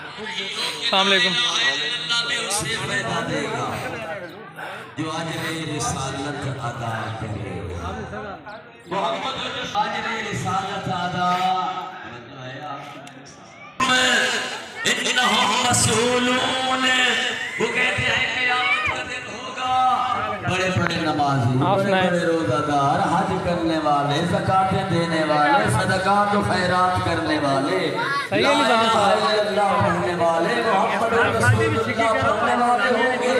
السلام علیکم۔ اسے پیدا دے گا جو اجر رسالت ادا کرے گا۔ محمد اجر رسالت ادا انہم مسئولون، وہ کہتے ہیں قیامت کا دن ہوگا، بڑے بڑے نمازی، بڑے بڑے روزہ دار، حج کرنے والے، زکاتیں دینے والے، صدقات و خیرات کرنے والے، لا الہ الا اللہ پڑھنے والے، محمد رسول اللہ پڑھنے والے ہوں گے،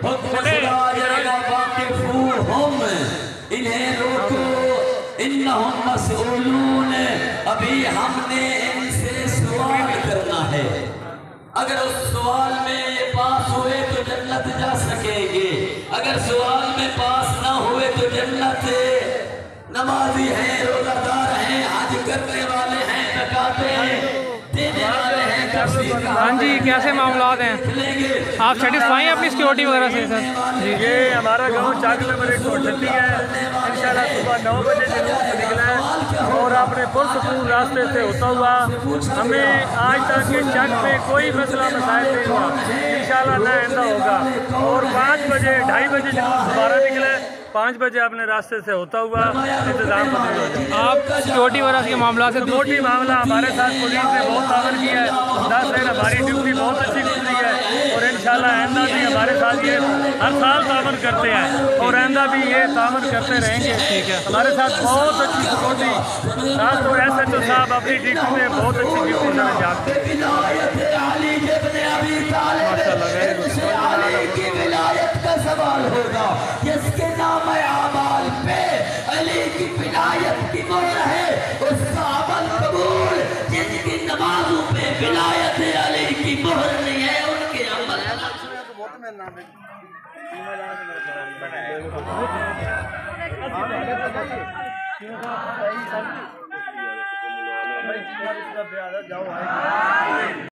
حکم خدا جائے گا واقفوہم، انہیں روکو، انہم مسئولون، ابھی ہم نے ان سے سوال کرنا ہے، اگر اس سوال میں یہ پاس ہوئے تو جنت جا سکیں گے، اگر سوال میں پاس نہ ہوئے تو جنت، نمازی ہیں، روزہ دار ہیں، حج کرنے والے ہیں، زکاتیں دینے والے ہیں، ہاں جی، کیسے معاملات ہیں؟ آپ سیٹسفائی ہیں اپنی سیکیورٹی وغیرہ سے سر؟ جی، یہ ہمارا گاؤں چاک نمبر 138 ہے، انشاءاللہ صبح 9 بجے جلوس سے نکلا ہے اور اپنے پرسکون راستے سے ہوتا ہوا ہمیں آج تک کے چک میں کوئی مسئلہ مسائل نہیں ہوا، انشاءاللہ نہ آئندہ ہوگا، اور 5 بجے 2:30 بجے جلوس دوبارہ نکلے، 5 بجے اپنے راستے سے ہوتا ہوا انتظام بنے ہو جائے۔ آپ سیکیورٹی وغیرہ کے معاملات سے سیکیورٹی معاملہ ہمارے ساتھ پولیس نے بہت تعاون کیا ہے، 10 دن ہماری ڈیوٹی بہت اچھی گزری ہے، اور انشاءاللہ آئندہ بھی ہمارے ساتھ یہ ہر سال تعاون کرتے ہیں اور آئندہ بھی یہ تعاون کرتے رہیں گے۔ ٹھیک ہے، ہمارے ساتھ بہت اچھی سیکیورٹی، خاص طور ایس ایچ او صاحب اپنی ڈیوٹی میں بہت اچھی ڈیوٹی سر انجام دیتے ہیں۔ سوال ہوگا جس کے نام اعمال پہ علی کی ولایت کی مہر ہے، اس کا عمل قبول، جن کی نمازوں پہ ولایت علی کی مہر نہیں ہے، ان کے عمل